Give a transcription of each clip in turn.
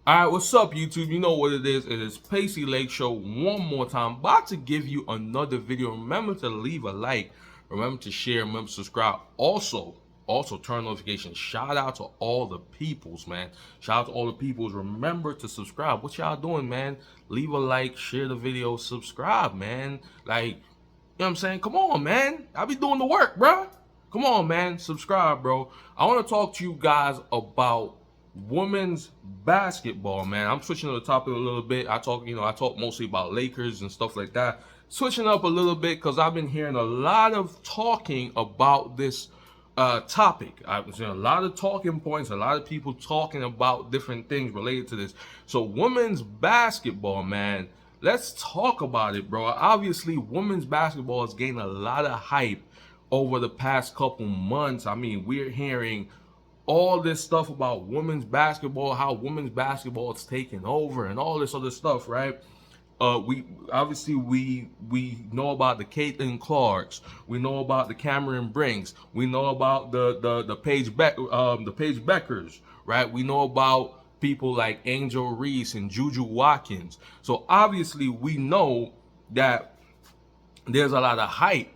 All right, what's up, YouTube? You know what it is. It is Pacey Lake Show one more time. About to give you another video. Remember to leave a like. Remember to share. Remember to subscribe. Also turn notifications. Shout out to all the peoples, man. Shout out to all the peoples. Remember to subscribe. What y'all doing, man? Leave a like, share the video, subscribe, man. Like, you know what I'm saying? Come on, man. I be doing the work, bro. Come on, man. Subscribe, bro. I want to talk to you guys about women's basketball, man. I'm switching to the topic a little bit. I talk mostly about Lakers and stuff like that. Switching up a little bit because I've been hearing a lot of talking about this topic. I've been seeing a lot of talking points, a lot of people talking about different things related to this. So women's basketball, man, let's talk about it, bro. Obviously, women's basketball has gained a lot of hype over the past couple months. I mean, we're hearing all this stuff about women's basketball, how women's basketball is taking over and all this other stuff, right? We know about the Caitlin Clarks, we know about the Cameron Brinks, we know about the Paige Beckers, right? We know about people like Angel Reese and Juju Watkins. So obviously we know that there's a lot of hype,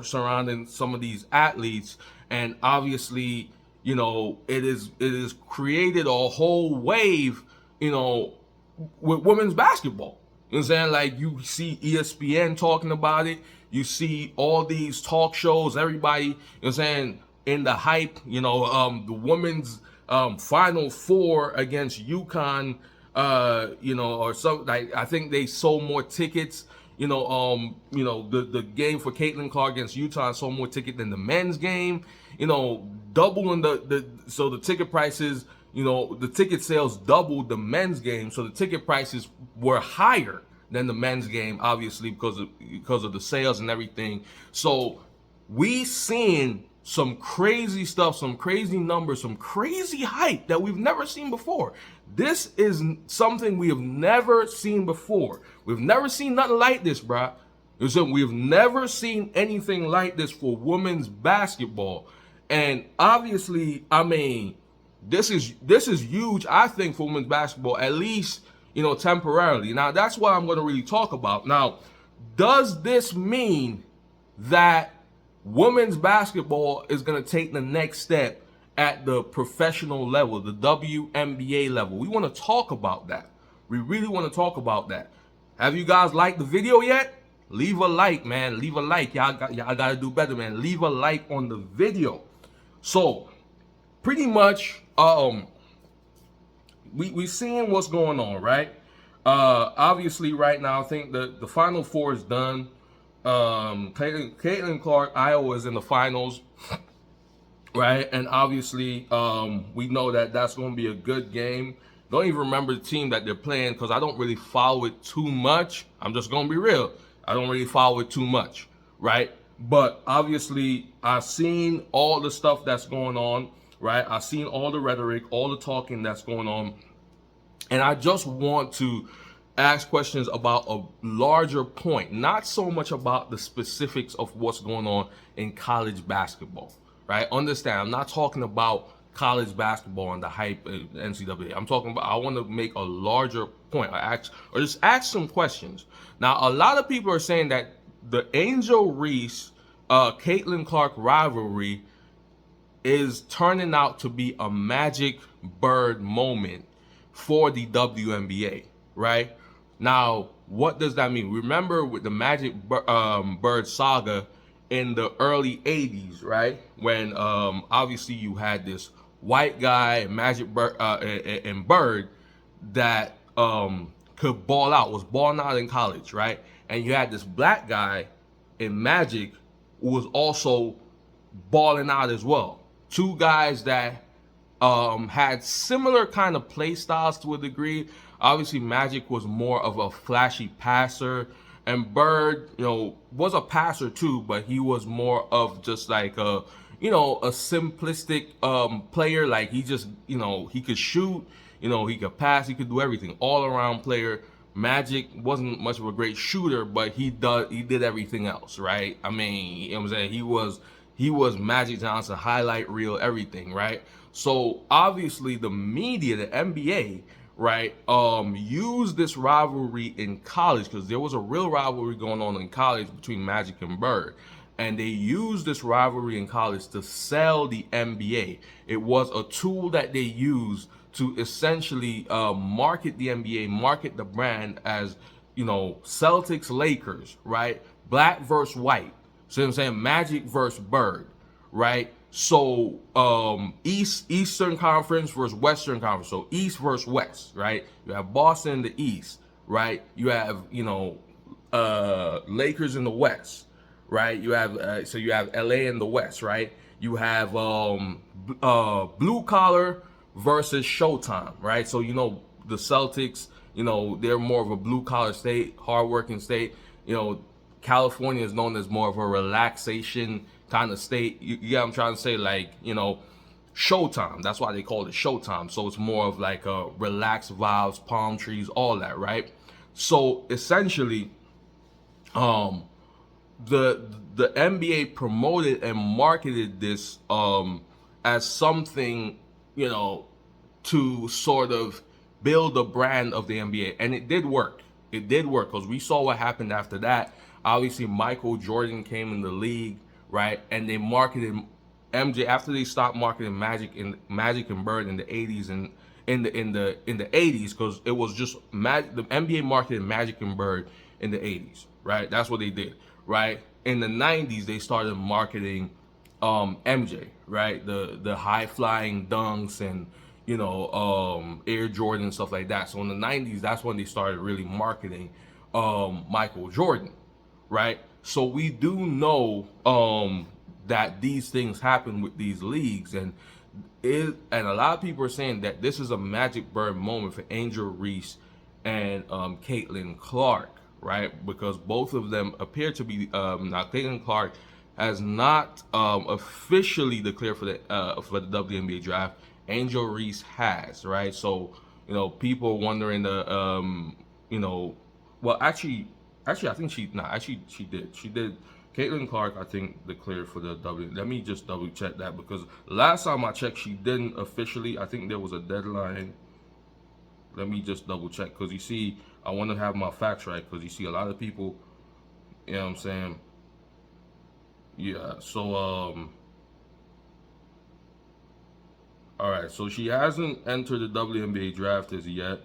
surrounding some of these athletes, and obviously, it is created a whole wave, with women's basketball. You know what I'm saying? Like, you see ESPN talking about it. You see all these talk shows, everybody, you know what I'm saying, in the hype. The women's Final Four against UConn, or something. Like, I think they sold more tickets. The game for Caitlin Clark against Utah sold more ticket than the men's game. Doubling so the ticket prices, the ticket sales doubled the men's game, so the ticket prices were higher than the men's game, obviously because of the sales and everything. So we seeing some crazy stuff, some crazy numbers, some crazy hype that we've never seen before. This is something we have never seen before. We've never seen nothing like this, bro. We've never seen anything like this for women's basketball. And obviously, I mean, this is huge, I think, for women's basketball, at least, temporarily. Now, that's what I'm going to really talk about. Now, does this mean that women's basketball is going to take the next step at the professional level, the WNBA level? We want to talk about that. We really want to talk about that. Have you guys liked the video yet? Leave a like, man. Leave a like. Y'all got to do better, man. Leave a like on the video. So, pretty much, we seeing what's going on, right? Obviously, right now, I think the Final Four is done. Caitlin Clark, Iowa, is in the finals, right? And obviously, we know that that's going to be a good game. Don't even remember the team that they're playing because I don't really follow it too much. I'm just going to be real. I don't really follow it too much, right? But obviously, I've seen all the stuff that's going on, right? I've seen all the rhetoric, all the talking that's going on. And I just want to ask questions about a larger point, not so much about the specifics of what's going on in college basketball, right? Understand, I'm not talking about college basketball and the hype NCAA. I'm talking about, I want to make a larger point, or just ask some questions. Now, a lot of people are saying that the Angel Reese, Caitlin Clark rivalry is turning out to be a Magic Bird moment for the WNBA, right? Now, what does that mean? Remember with the Magic Bird saga in the early 80s, right? When obviously you had this white guy, Magic Bird, and Bird, that could ball out, was balling out in college, right? And you had this black guy in Magic who was also balling out as well. Two guys that had similar kind of play styles to a degree. Obviously, Magic was more of a flashy passer, and Bird, was a passer too, but he was more of just like a simplistic player. Like, he just, he could shoot, he could pass, he could do everything, all around player. Magic wasn't much of a great shooter, but he did everything else, right? I mean, you know what I'm saying? He was Magic Johnson, highlight reel, everything, right? So obviously the media, the NBA, right, used this rivalry in college, because there was a real rivalry going on in college between Magic and Bird. And they used this rivalry in college to sell the NBA. It was a tool that they used to essentially market the NBA, market the brand as, Celtics, Lakers, right? Black versus white. See what I'm saying? Magic versus Bird, right? So Eastern Conference versus Western Conference. So East versus West, right? You have Boston in the East, right? You have Lakers in the West, right? You have so you have LA in the West, right? You have blue collar versus Showtime, right? So the Celtics, they're more of a blue collar state, hardworking state. California is known as more of a relaxation kind of state. You get what I'm trying to say? Like, Showtime. That's why they call it Showtime. So it's more of like a relaxed vibes, palm trees, all that, right? So essentially, the NBA promoted and marketed this as something, to sort of build a brand of the NBA, and it did work. It did work, because we saw what happened after that. Obviously, Michael Jordan came in the league, right? And they marketed MJ after they stopped marketing Magic and Bird in the 80s and in the 80s, because it was just the NBA marketed Magic and Bird in the 80s, right? That's what they did, right? In the 90s, they started marketing MJ, right? The high flying dunks and Air Jordan and stuff like that. So in the 90s, that's when they started really marketing Michael Jordan, right? So we do know that these things happen with these leagues, and a lot of people are saying that this is a Magic Bird moment for Angel Reese and Caitlin Clark, right? Because both of them appear to be now. Caitlin Clark has not officially declared for the WNBA draft. Angel Reese has, right? So people are wondering well, actually, I think she did. Caitlin Clark, I think, declared for the W. Let me just double check that, because last time I checked, she didn't officially. I think there was a deadline. Let me just double check, because you see, I want to have my facts right, because you see a lot of people, you know what I'm saying? Yeah, so all right, so she hasn't entered the WNBA draft as yet.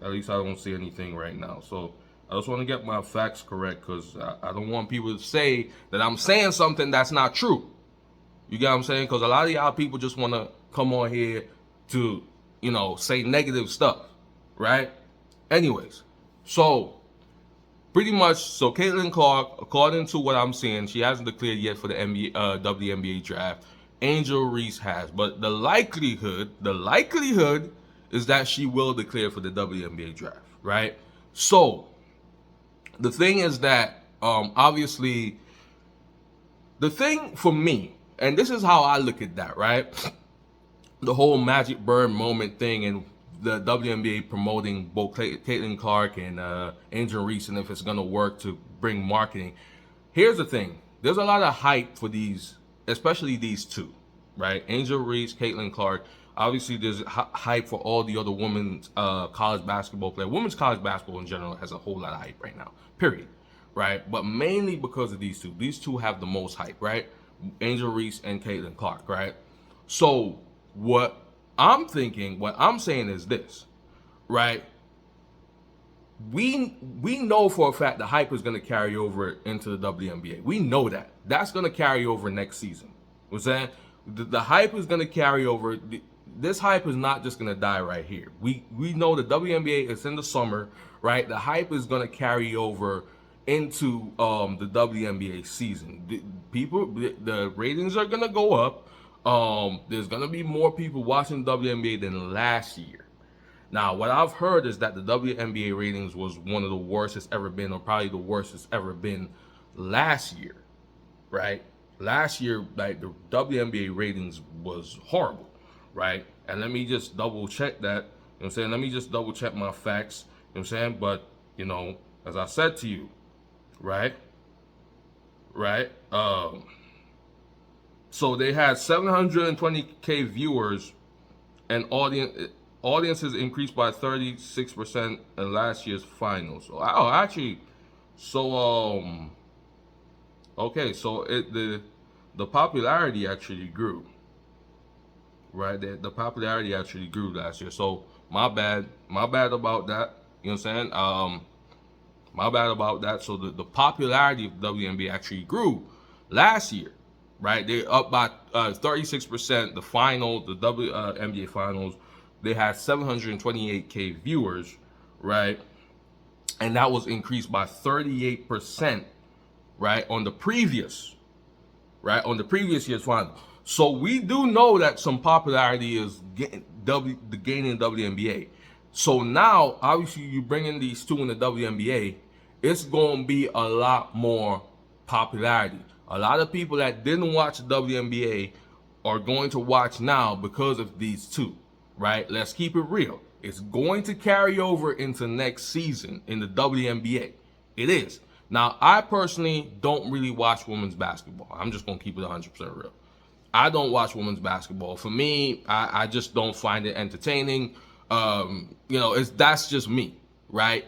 At least I don't see anything right now. So I just want to get my facts correct, because I don't want people to say that I'm saying something that's not true. You get what I'm saying? Because a lot of y'all people just want to come on here to, say negative stuff, right? Anyways, so pretty much, so Caitlin Clark, according to what I'm seeing, she hasn't declared yet for the WNBA draft. Angel Reese has, but the likelihood is that she will declare for the WNBA draft, right? So the thing is that obviously the thing for me, and this is how I look at that, right? The whole Magic Bird moment thing, and the WNBA promoting both Caitlin Clark and Angel Reese, and if it's gonna work to bring marketing. Here's the thing: there's a lot of hype for these, especially these two, right? Angel Reese, Caitlin Clark. Obviously, there's hype for all the other women's college basketball players. Women's college basketball in general has a whole lot of hype right now. Period. Right? But mainly because of these two. These two have the most hype, right? Angel Reese and Caitlin Clark, right? So what I'm saying is this, right? We know for a fact the hype is going to carry over into the WNBA. We know that. That's going to carry over next season. You know what I'm saying? The hype is going to carry over. This hype is not just going to die right here. We know the WNBA is in the summer, right? The hype is going to carry over into the WNBA season. The ratings are going to go up. There's going to be more people watching WNBA than last year. Now, what I've heard is that the WNBA ratings was one of the worst it's ever been, or probably the worst it's ever been last year, right? Last year, like, the WNBA ratings was horrible, right? And let me just double check that. You know what I'm saying? Let me just double check my facts. You know what I'm saying? But, as I said to you, right? So they had 720K viewers, and audiences increased by 36% in last year's finals. Oh, actually, so okay, so the popularity actually grew, right? The popularity actually grew last year. So my bad about that. You know what I'm saying? My bad about that. So the popularity of WNBA actually grew last year, right? They're up by 36%. The final, the WNBA finals, they had 728K viewers, right? And that was increased by 38%, right, on the previous year's final. So we do know that some popularity is gaining WNBA. So now, obviously, you bring in these two in the WNBA, it's going to be a lot more popularity. A lot of people that didn't watch the WNBA are going to watch now because of these two, right? Let's keep it real. It's going to carry over into next season in the WNBA. It is. Now, I personally don't really watch women's basketball. I'm just going to keep it 100% real. I don't watch women's basketball. For me, I just don't find it entertaining. That's just me, right?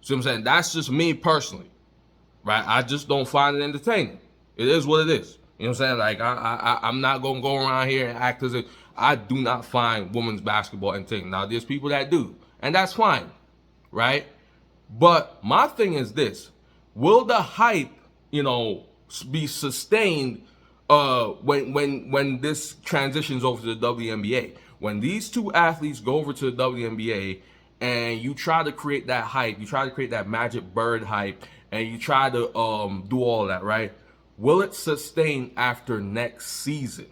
See what I'm saying? That's just me personally, right? I just don't find it entertaining. It is what it is. You know what I'm saying? Like, I'm not going to go around here and act as if I do not find women's basketball entertaining. Now, there's people that do, and that's fine, right? But my thing is this. Will the hype, be sustained when this transitions over to the WNBA? When these two athletes go over to the WNBA and you try to create that hype, you try to create that magic bird hype, and you try to do all that, right? Will it sustain after next season,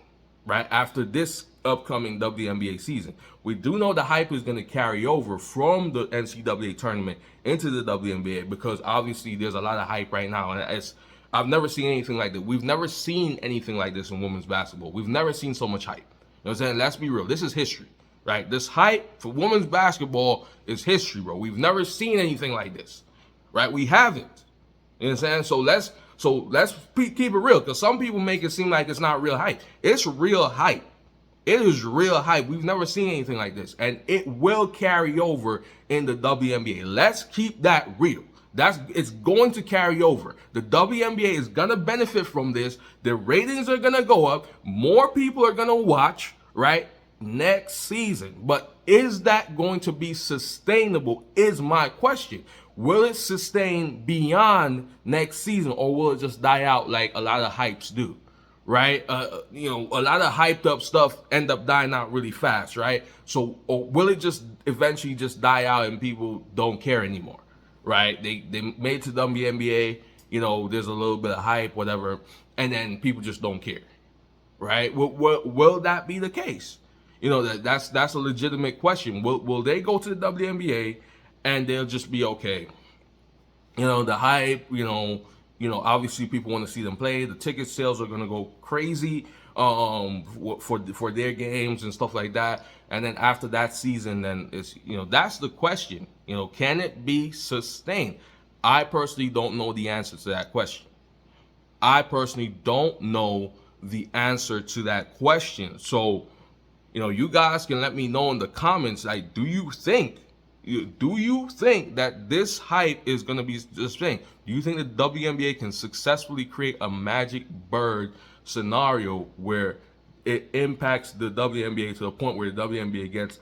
right? After this upcoming WNBA season. We do know the hype is going to carry over from the NCAA tournament into the WNBA because obviously there's a lot of hype right now, and I've never seen anything like that. We've never seen anything like this in women's basketball. We've never seen so much hype. You know what I'm saying? Let's be real. This is history, right? This hype for women's basketball is history, bro. We've never seen anything like this, right? We haven't. You know what I'm saying? So let's keep it real, because some people make it seem like it's not real hype. It's real hype. It is real hype. We've never seen anything like this, and it will carry over in the WNBA. Let's keep that real. It's going to carry over. The WNBA is gonna benefit from this. The ratings are gonna go up. More people are gonna watch, right, next season. But is that going to be sustainable? Is my question. Will it sustain beyond next season, or will it just die out like a lot of hypes do? Right? A lot of hyped up stuff end up dying out really fast, right? So, or will it just eventually just die out and people don't care anymore, right? They made it to the WNBA, there's a little bit of hype, whatever, and then people just don't care, right? Will that be the case? That's a legitimate question. Will they go to the WNBA and they'll just be okay? The hype, obviously people want to see them play. The ticket sales are gonna go crazy for their games and stuff like that. And then after that season, then it's that's the question. Can it be sustained? I personally don't know the answer to that question. I personally don't know the answer to that question. So, you guys can let me know in the comments. Like, do you think that this hype is going to be this thing? Do you think the WNBA can successfully create a magic bird scenario where it impacts the WNBA to the point where the WNBA gets,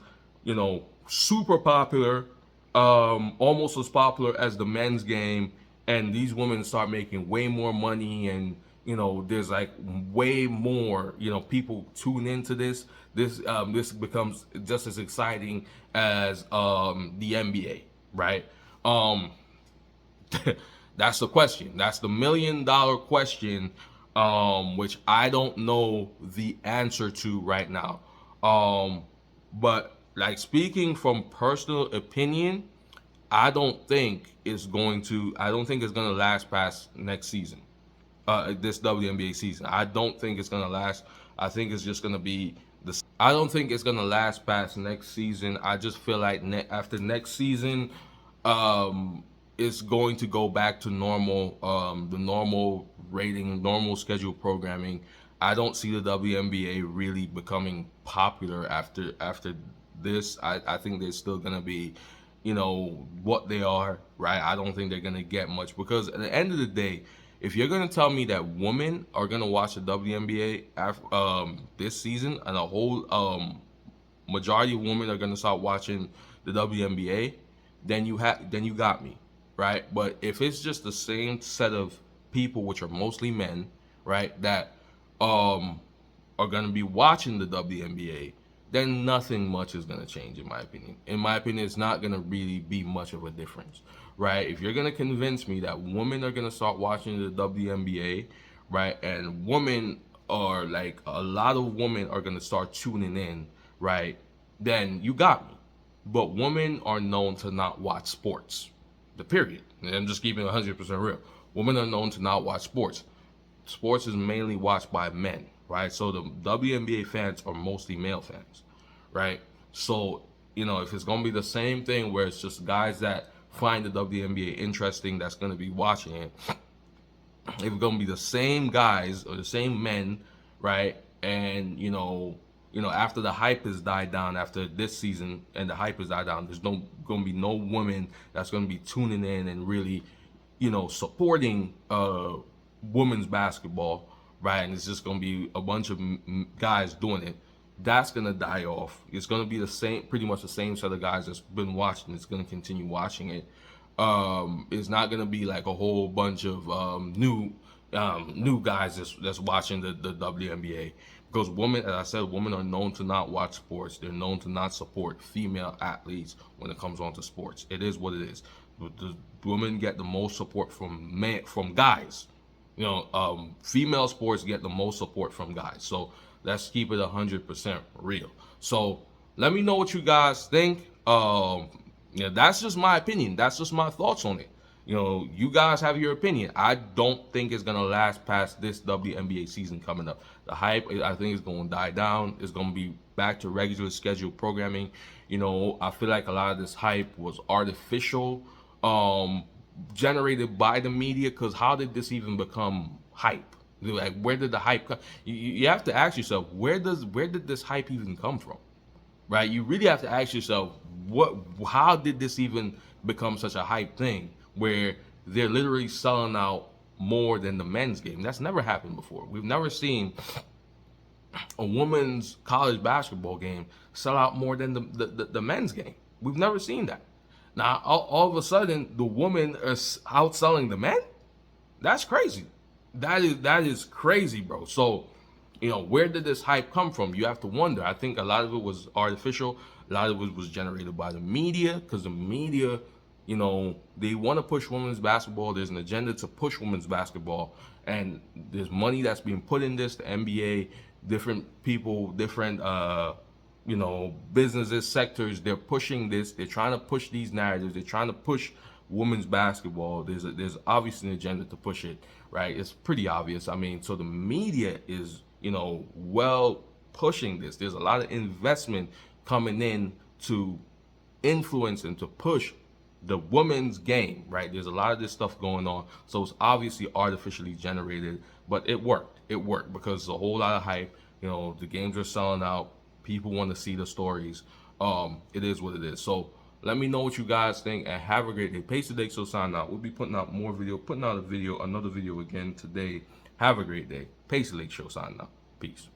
super popular, almost as popular as the men's game, and these women start making way more money, and there's like way more, people tune into this. This becomes just as exciting as the NBA, right? That's the question. That's the $1 million question, which I don't know the answer to right now. But like, speaking from personal opinion, I don't think it's going to last past next season. This WNBA season. I don't think it's gonna last. I think it's just gonna be I don't think it's gonna last past next season. I just feel like after next season, it's going to go back to normal, the normal rating, normal schedule programming, I don't see the WNBA really becoming popular after this. I think they're still gonna be, what they are, right? I don't think they're gonna get much because at the end of the day, if you're gonna tell me that women are gonna watch the WNBA this season and a whole majority of women are gonna start watching the WNBA, then you got me, right? But if it's just the same set of people, which are mostly men, right, that are gonna be watching the WNBA, then nothing much is gonna change, in my opinion. In my opinion, it's not gonna really be much of a difference, right? If you're gonna convince me that women are gonna start watching the WNBA, right, and women are like a lot of women are gonna start tuning in, right, then you got me. But women are known to not watch sports. The period. And I'm just keeping it 100% real. Women are known to not watch sports. Sports is mainly watched by men, right? So the WNBA fans are mostly male fans, right? So, if it's going to be the same thing where it's just guys that find the WNBA interesting that's going to be watching it, if it's going to be the same guys or the same men, right? And, after the hype has died down after this season and the hype has died down, there's going to be no woman that's going to be tuning in and really, supporting women's basketball, right? And it's just going to be a bunch of guys doing it. That's going to die off. It's going to be pretty much the same set of guys that's been watching. It's going to continue watching it. It's not going to be like a whole bunch of new guys that's watching the WNBA. Because women, as I said, women are known to not watch sports. They're known to not support female athletes when it comes on to sports. It is what it is. The women get the most support from guys. Female sports get the most support from guys. So let's keep it 100% real. So let me know what you guys think. That's just my opinion. That's just my thoughts on it. You guys have your opinion. I don't think it's gonna last past this WNBA season coming up. The hype, I think, is gonna die down. It's gonna be back to regular scheduled programming. I feel like a lot of this hype was artificial, generated by the media. Because how did this even become hype? Like, where did the hype come? You have to ask yourself, where did this hype even come from? Right? You really have to ask yourself, how did this even become such a hype thing where they're literally selling out more than the men's game? That's never happened before. We've never seen a women's college basketball game sell out more than the men's game. We've never seen that. Now, all of a sudden, the women are outselling the men? That's crazy. That is crazy, bro. So, where did this hype come from? You have to wonder. I think a lot of it was artificial. A lot of it was generated by the media, because the media, they want to push women's basketball. There's an agenda to push women's basketball, and there's money that's being put in this. The NBA, different people, different businesses, sectors, they're pushing this. They're trying to push these narratives. They're trying to push women's basketball. There's obviously an agenda to push it, right? It's pretty obvious. I mean, so the media is, well pushing this. There's a lot of investment coming in to influence and to push the women's game, right? There's a lot of this stuff going on. So it's obviously artificially generated, but it worked. It worked because there's a whole lot of hype. The games are selling out. People want to see the stories. It is what it is. So let me know what you guys think, and have a great day. Pace the Day Show sign out. We'll be putting out another video again today. Have a great day. Pace the Lake Show sign out. Peace.